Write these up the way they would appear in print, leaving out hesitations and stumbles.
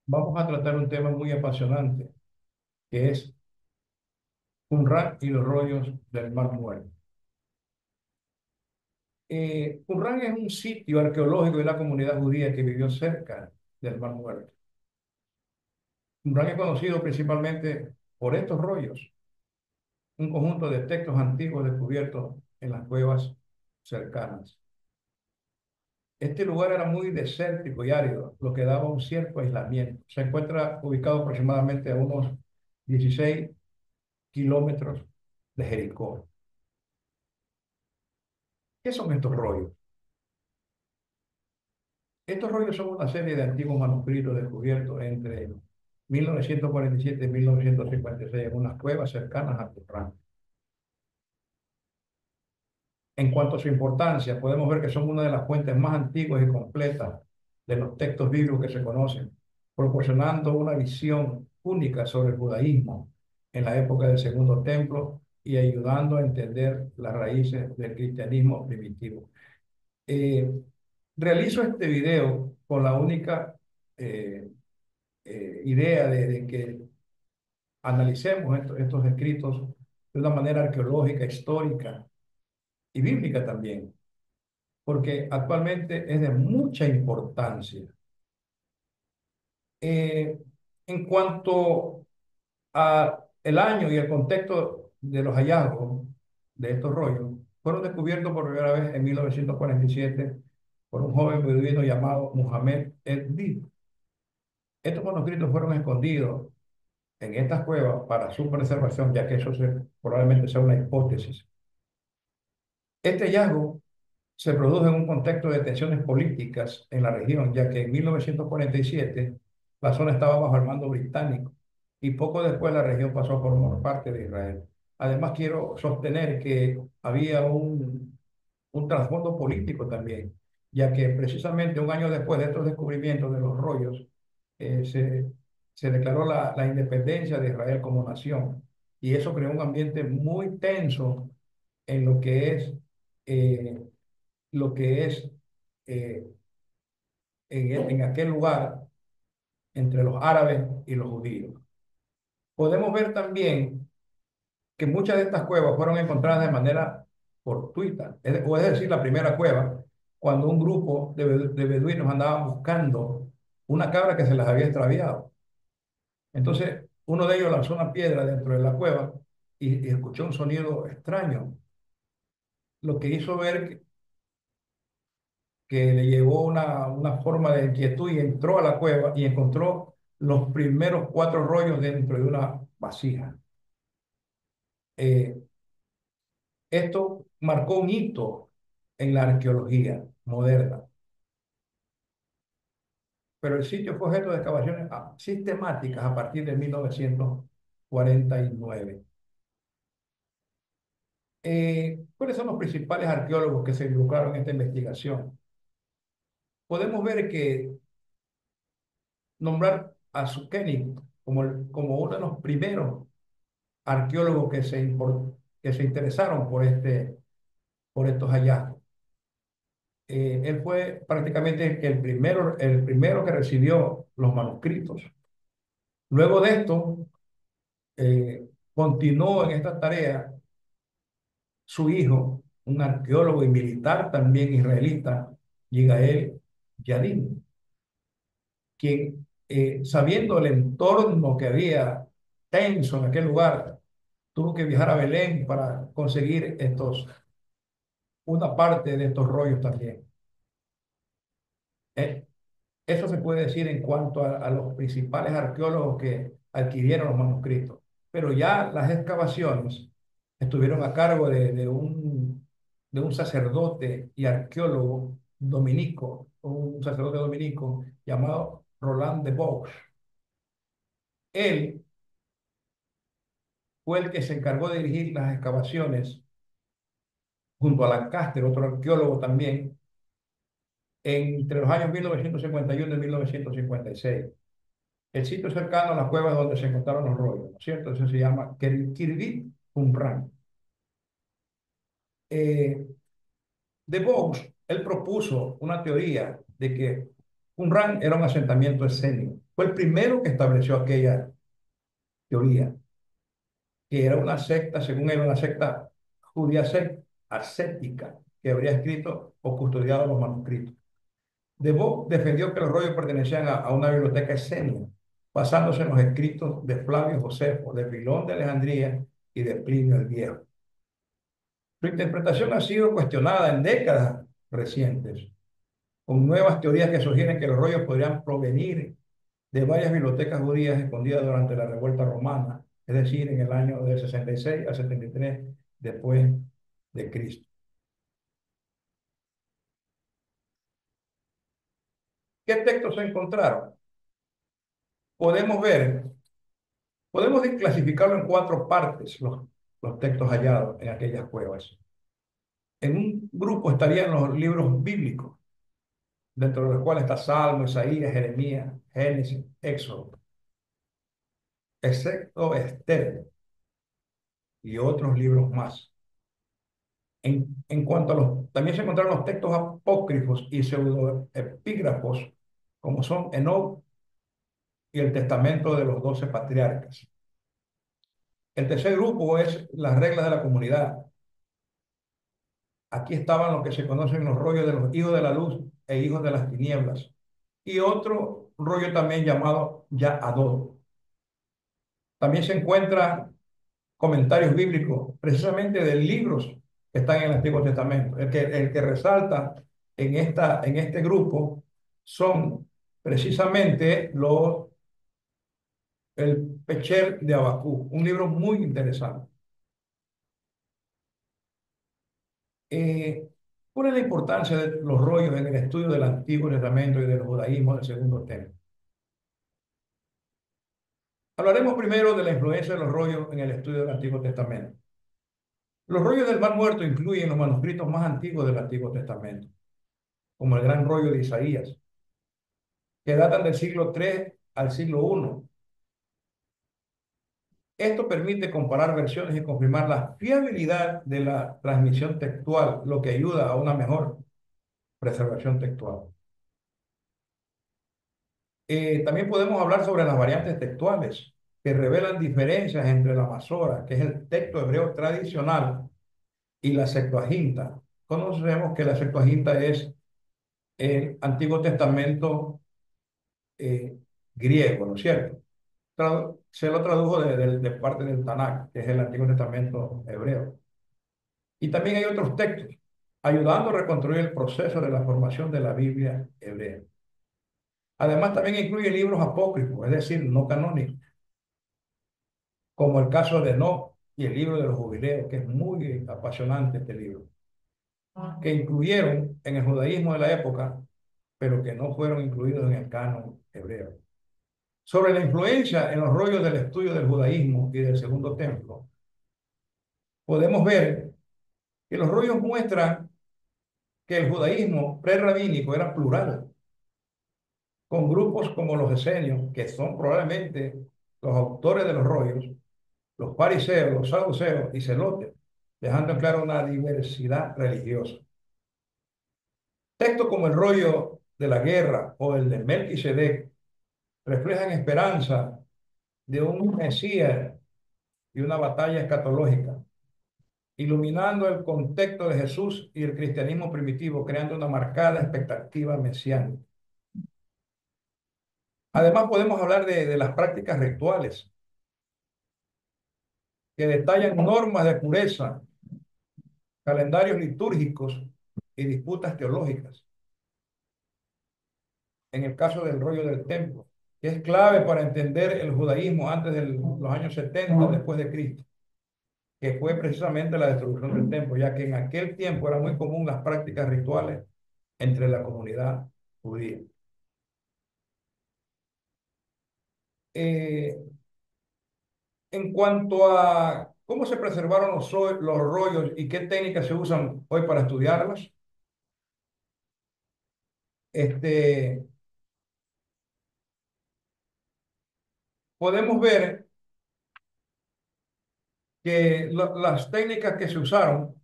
Vamos a tratar un tema muy apasionante, que es Qumran y los rollos del Mar Muerto. Qumran es un sitio arqueológico de la comunidad judía que vivió cerca del Mar Muerto. Qumran es conocido principalmente por estos rollos, un conjunto de textos antiguos descubiertos en las cuevas cercanas. Este lugar era muy desértico y árido, lo que daba un cierto aislamiento. Se encuentra ubicado aproximadamente a unos 16 kilómetros de Jericó. ¿Qué son estos rollos? Estos rollos son una serie de antiguos manuscritos descubiertos entre 1947 y 1956 en unas cuevas cercanas a Qumrán. En cuanto a su importancia, podemos ver que son una de las fuentes más antiguas y completas de los textos bíblicos que se conocen, proporcionando una visión única sobre el judaísmo en la época del Segundo Templo y ayudando a entender las raíces del cristianismo primitivo. Eh, Realizo este video con la única eh, idea de que analicemos estos escritos de una manera arqueológica, histórica y bíblica también, porque actualmente es de mucha importancia. Eh, en cuanto a el año y el contexto de los hallazgos de estos rollos, fueron descubiertos por primera vez en 1947 por un joven beduino llamado Muhammad el-Dib. Estos manuscritos fueron escondidos en estas cuevas para su preservación, ya que probablemente sea una hipótesis. Este hallazgo se produjo en un contexto de tensiones políticas en la región, ya que en 1947 la zona estaba bajo el mando británico y poco después la región pasó a formar parte de Israel. Además, quiero sostener que había un trasfondo político también, ya que precisamente un año después de estos descubrimientos de los rollos, eh, se, se declaró la independencia de Israel como nación. Y eso creó un ambiente muy tenso en eh, lo que es eh, en aquel lugar entre los árabes y los judíos. Podemos ver también que muchas de estas cuevas fueron encontradas de manera fortuita, o es decir, la primera cueva, cuando un grupo de beduinos andaban buscando una cabra que se les había extraviado. Entonces, uno de ellos lanzó una piedra dentro de la cueva y escuchó un sonido extraño, lo que hizo ver que le llevó una forma de inquietud y entró a la cueva y encontró los primeros cuatro rollos dentro de una vasija. Eh, Esto marcó un hito en la arqueología moderna, pero el sitio fue objeto de excavaciones sistemáticas a partir de 1949. ¿Cuáles son los principales arqueólogos que se involucraron en esta investigación? Podemos ver que nombrar a Zucchini como uno de los primeros arqueólogos que se interesaron por estos hallazgos. Él fue prácticamente el primero que recibió los manuscritos. Luego de esto, continuó en esta tarea su hijo, un arqueólogo y militar también israelita, Yigael Yadin, quien, sabiendo el entorno que había tenso en aquel lugar, tuvo que viajar a Belén para conseguir una parte de estos rollos también. Eh, Eso se puede decir en cuanto a los principales arqueólogos que adquirieron los manuscritos. Pero ya las excavaciones estuvieron a cargo de un sacerdote y arqueólogo dominico, un sacerdote dominico llamado Roland de Vaux. Él fue el que se encargó de dirigir las excavaciones junto a Lancaster, otro arqueólogo también, entre los años 1951 y 1956. El sitio cercano a las cuevas donde se encontraron los rollos, ¿no es cierto? Eso se llama Kirbit Qumran. De Vaux, él propuso una teoría de que Qumran era un asentamiento escénico. Fue el primero que estableció aquella teoría, que era una secta, según él, una secta judía ascética, que habría escrito o custodiado los manuscritos. Debo defendió que los rollos pertenecían a una biblioteca escénica, basándose en los escritos de Flavio Josefo, de Filón de Alejandría y de Plinio el Viejo. Su interpretación ha sido cuestionada en décadas recientes, con nuevas teorías que sugieren que los rollos podrían provenir de varias bibliotecas judías escondidas durante la revuelta romana, es decir, en el año del 66 al 73 después de Cristo. ¿Qué textos se encontraron? Podemos ver, podemos clasificarlo en cuatro partes, los textos hallados en aquellas cuevas. En un grupo estarían los libros bíblicos, dentro de los cuales está Salmo, Isaías, Jeremías, Génesis, Éxodo, excepto Esther y otros libros más. En cuanto a también se encontraron los textos apócrifos y pseudoepígrafos, como son Enoc y el testamento de los 12 patriarcas. El tercer grupo es las reglas de la comunidad. Aquí estaban lo que se conocen los rollos de los hijos de la luz e hijos de las tinieblas. Y otro rollo también llamado Yahadot. También se encuentran comentarios bíblicos, precisamente de libros que están en el Antiguo Testamento. El que resalta en este grupo son precisamente el Pecher de Abacú, un libro muy interesante. Eh, ¿Cuál es la importancia de los rollos en el estudio del Antiguo Testamento y del judaísmo del segundo templo? Hablaremos primero de la influencia de los rollos en el estudio del Antiguo Testamento. Los rollos del Mar Muerto incluyen los manuscritos más antiguos del Antiguo Testamento, como el gran rollo de Isaías, que datan del siglo III al siglo I. Esto permite comparar versiones y confirmar la fiabilidad de la transmisión textual, lo que ayuda a una mejor preservación textual. También podemos hablar sobre las variantes textuales, que revelan diferencias entre la Masora, que es el texto hebreo tradicional, y la Septuaginta. Conocemos que la Septuaginta es el Antiguo Testamento eh, griego, ¿no es cierto? Se lo tradujo de parte del Tanakh, que es el Antiguo Testamento hebreo. Y también hay otros textos ayudando a reconstruir el proceso de la formación de la Biblia hebrea. Además, también incluye libros apócrifos, es decir, no canónicos, como el caso de Enoc y el libro de los jubileos, que es muy apasionante este libro, que incluyeron en el judaísmo de la época, pero que no fueron incluidos en el canon hebreo. Sobre la influencia en los rollos del estudio del judaísmo y del segundo templo, podemos ver que los rollos muestran que el judaísmo prerrabínico era plural, con grupos como los esenios, que son probablemente los autores de los rollos, los fariseos, los saduceos y celotes, dejando en claro una diversidad religiosa. Textos como el rollo de la guerra o el de Melquisedec reflejan esperanza de un Mesías y una batalla escatológica, iluminando el contexto de Jesús y el cristianismo primitivo, creando una marcada expectativa mesiánica. Además, podemos hablar de las prácticas rituales, que detallan normas de pureza, calendarios litúrgicos y disputas teológicas. En el caso del rollo del templo, que es clave para entender el judaísmo antes de los años 70 después de Cristo, que fue precisamente la destrucción del templo, ya que en aquel tiempo era muy común las prácticas rituales entre la comunidad judía. Eh, en cuanto a cómo se preservaron los rollos y qué técnicas se usan hoy para estudiarlos, este, podemos ver que las técnicas que se usaron,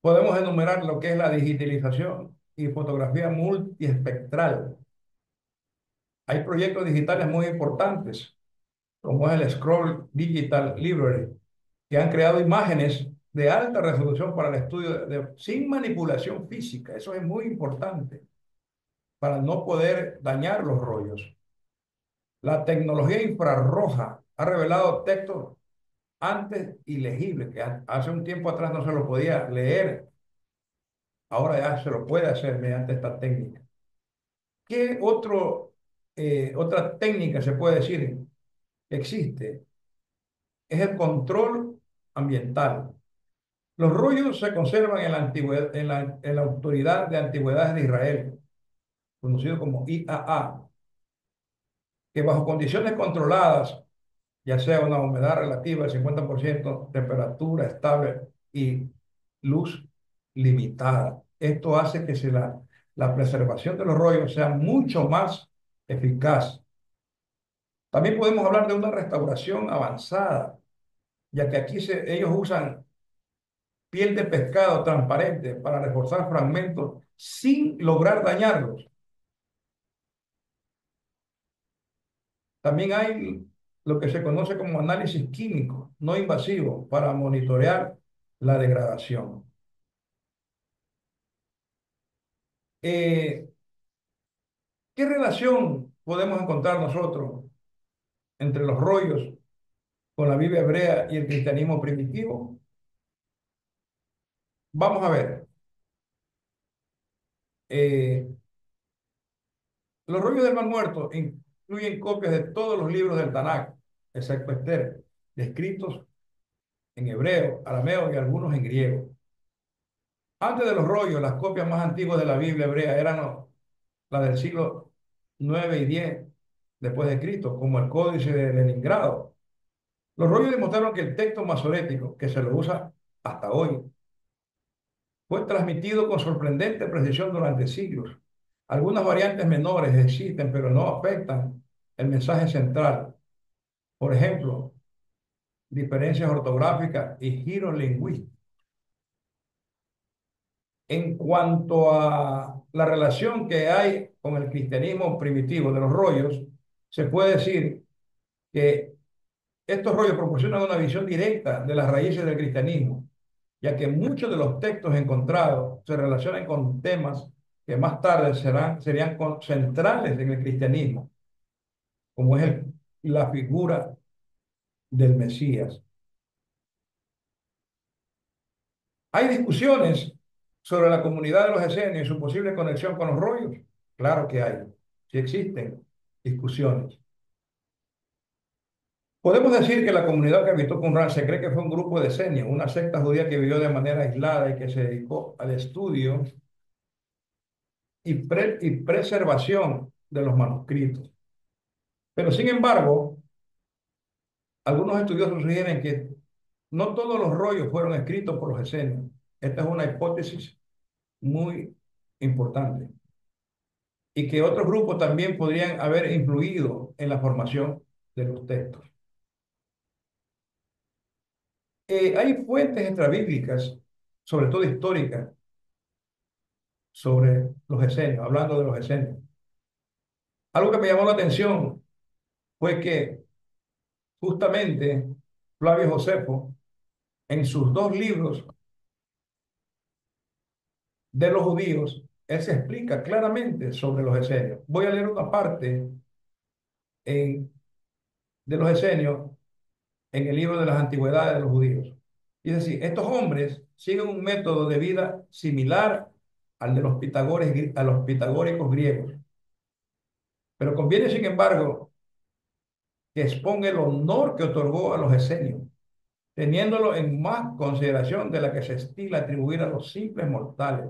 podemos enumerar lo que es la digitalización, y fotografía multiespectral. Hay proyectos digitales muy importantes, como es el Scroll Digital Library, que han creado imágenes de alta resolución para el estudio sin manipulación física. Eso es muy importante para no poder dañar los rollos. La tecnología infrarroja ha revelado textos antes ilegibles, que hace un tiempo atrás no se lo podía leer, ahora ya se lo puede hacer mediante esta técnica. ¿Qué otra técnica se puede decir que existe? Es el control ambiental. Los rollos se conservan en la antigüedad, en la Autoridad de Antigüedades de Israel, conocido como IAA, que bajo condiciones controladas, ya sea una humedad relativa del 50%, temperatura estable y luz limitada. Esto hace que la preservación de los rollos sea mucho más eficaz. También podemos hablar de una restauración avanzada, ya que aquí ellos usan piel de pescado transparente para reforzar fragmentos sin lograr dañarlos. También hay lo que se conoce como análisis químico no invasivo para monitorear la degradación. Eh, ¿Qué relación podemos encontrar nosotros entre los rollos con la Biblia hebrea y el cristianismo primitivo? Vamos a ver. Eh, los rollos del Mar Muerto incluyen copias de todos los libros del Tanakh, excepto Esther, escritos en hebreo, arameo y algunos en griego. Antes de los rollos, las copias más antiguas de la Biblia hebrea eran las del siglo 9 y 10 después de Cristo, como el Códice de Leningrado. Los rollos demostraron que el texto masorético, que se lo usa hasta hoy, fue transmitido con sorprendente precisión durante siglos. Algunas variantes menores existen, pero no afectan el mensaje central. Por ejemplo, diferencias ortográficas y giros lingüísticos. En cuanto a la relación que hay con el cristianismo primitivo de los rollos, se puede decir que estos rollos proporcionan una visión directa de las raíces del cristianismo, ya que muchos de los textos encontrados se relacionan con temas que más tarde serían centrales en el cristianismo, como es la figura del Mesías. ¿Hay discusiones sobre la comunidad de los esenios y su posible conexión con los rollos? Claro que hay, sí existen discusiones. Podemos decir que la comunidad que habitó Qumran se cree que fue un grupo de esenios, una secta judía que vivió de manera aislada y que se dedicó al estudio y preservación de los manuscritos. Pero sin embargo, algunos estudiosos sugieren que no todos los rollos fueron escritos por los esenios. Esta es una hipótesis muy importante y que otros grupos también podrían haber influido en la formación de los textos. Hay fuentes extrabíblicas, sobre todo históricas, sobre los esenios, hablando de los esenios. Algo que me llamó la atención fue que justamente Flavio Josefo, en sus dos libros de los judíos, él se explica claramente sobre los esenios. Voy a leer una parte de los esenios en el libro de las antigüedades de los judíos. Y es decir, estos hombres siguen un método de vida similar al de a los pitagóricos griegos. Pero conviene, sin embargo, que exponga el honor que otorgó a los esenios, teniéndolo en más consideración de la que se estila atribuir a los simples mortales.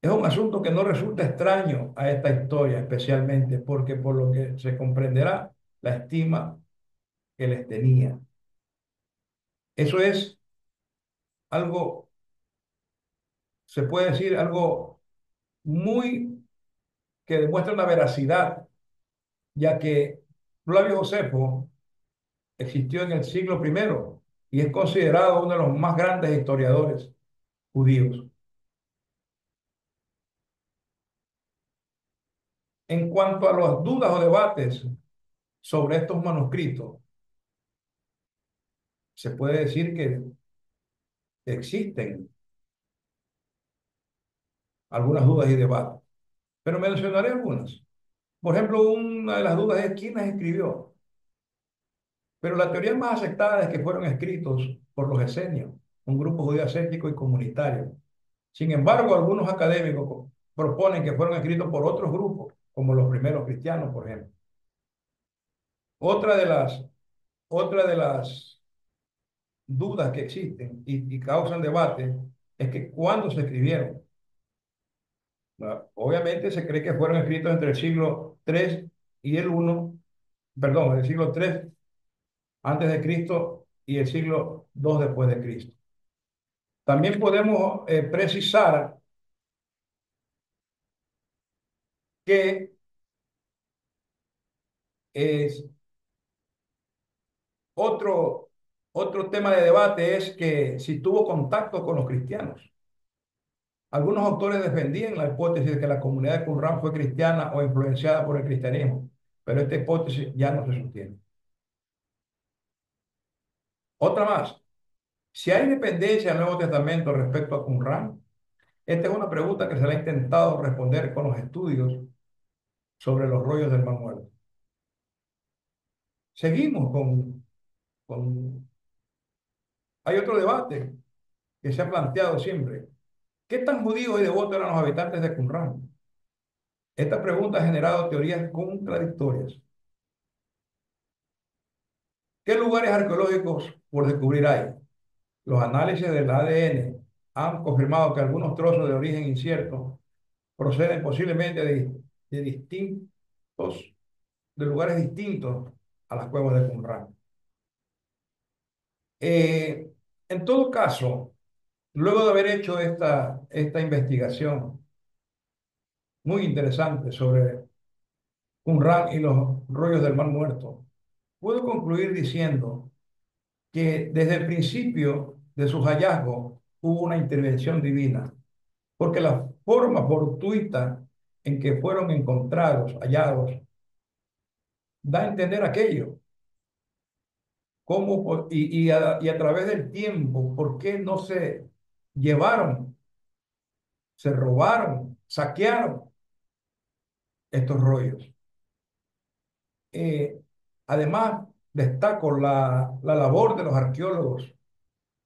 Es un asunto que no resulta extraño a esta historia, especialmente porque por lo que se comprenderá la estima que les tenía. Eso es algo, se puede decir, algo muy que demuestra una veracidad, ya que Flavio Josefo existió en el siglo primero y es considerado uno de los más grandes historiadores judíos. En cuanto a las dudas o debates sobre estos manuscritos, se puede decir que existen algunas dudas y debates, pero mencionaré algunas. Por ejemplo, una de las dudas es quién las escribió, pero la teoría más aceptada es que fueron escritos por los esenios, un grupo judío ascético y comunitario. Sin embargo, algunos académicos proponen que fueron escritos por otros grupos, como los primeros cristianos, por ejemplo. Otra de las, otra de las dudas que existen y causan debate es que cuándo se escribieron. Obviamente se cree que fueron escritos entre el siglo III y el I, perdón, el siglo III antes de Cristo y el siglo II después de Cristo. También podemos precisar que es otro, otro tema de debate es que si tuvo contacto con los cristianos. Algunos autores defendían la hipótesis de que la comunidad de Qumrán fue cristiana o influenciada por el cristianismo, pero esta hipótesis ya no se sostiene. Otra más, si hay dependencia en el Nuevo Testamento respecto a Qumrán, esta es una pregunta que se le ha intentado responder con los estudios sobre los rollos del Mar Muerto. Seguimos con... Hay otro debate que se ha planteado siempre. ¿Qué tan judíos y devotos eran los habitantes de Qumrán? Esta pregunta ha generado teorías contradictorias. ¿Qué lugares arqueológicos por descubrir hay? Los análisis del ADN han confirmado que algunos trozos de origen incierto proceden posiblemente de distintos, de lugares distintos a las cuevas de Qumrán. Eh, en todo caso, luego de haber hecho esta investigación muy interesante sobre Qumrán y los rollos del Mar Muerto, puedo concluir diciendo que desde el principio de sus hallazgos hubo una intervención divina, porque la forma fortuita en que fueron encontrados, hallados, da a entender aquello, cómo, y a través del tiempo, por qué no se llevaron, se robaron, saquearon estos rollos. Eh, Además, destaco la labor de los arqueólogos,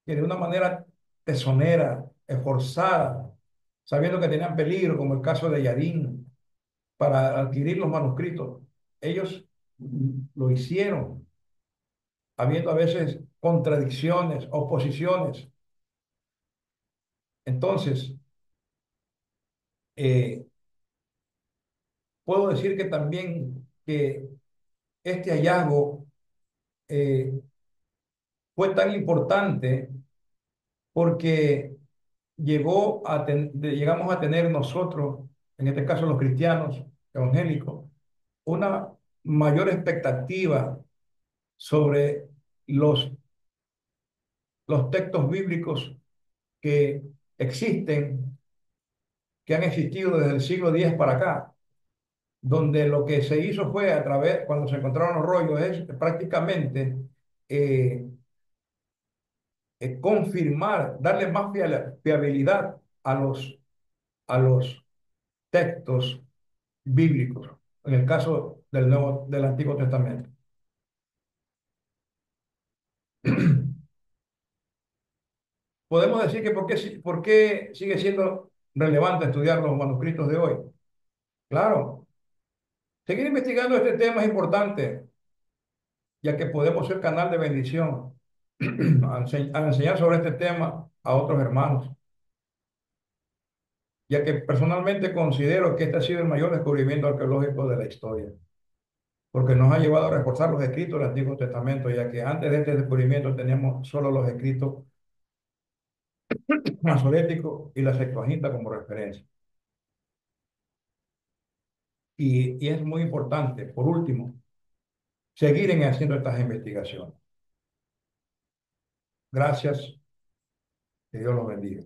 que de una manera tesonera, esforzada, sabiendo que tenían peligro, como el caso de Yadín, para adquirir los manuscritos, ellos lo hicieron, habiendo a veces contradicciones, oposiciones. Entonces, eh, puedo decir que también que este hallazgo eh, fue tan importante porque llegamos a tener nosotros, en este caso los cristianos evangélicos, una mayor expectativa sobre los, los textos bíblicos que existen, que han existido desde el siglo X para acá, donde lo que se hizo fue a través, cuando se encontraron los rollos, es prácticamente eh, confirmar, darle más fiabilidad a los textos bíblicos, en el caso del Antiguo Testamento. Podemos decir que por qué sigue siendo relevante estudiar los manuscritos de hoy. Claro, seguir investigando este tema es importante, ya que podemos ser canal de bendición a enseñar sobre este tema a otros hermanos, ya que personalmente considero que este ha sido el mayor descubrimiento arqueológico de la historia, porque nos ha llevado a reforzar los escritos del Antiguo Testamento, ya que antes de este descubrimiento teníamos solo los escritos masoréticos y la Septuaginta como referencia. Y es muy importante, por último, seguir haciendo estas investigaciones. Gracias, que Dios los bendiga.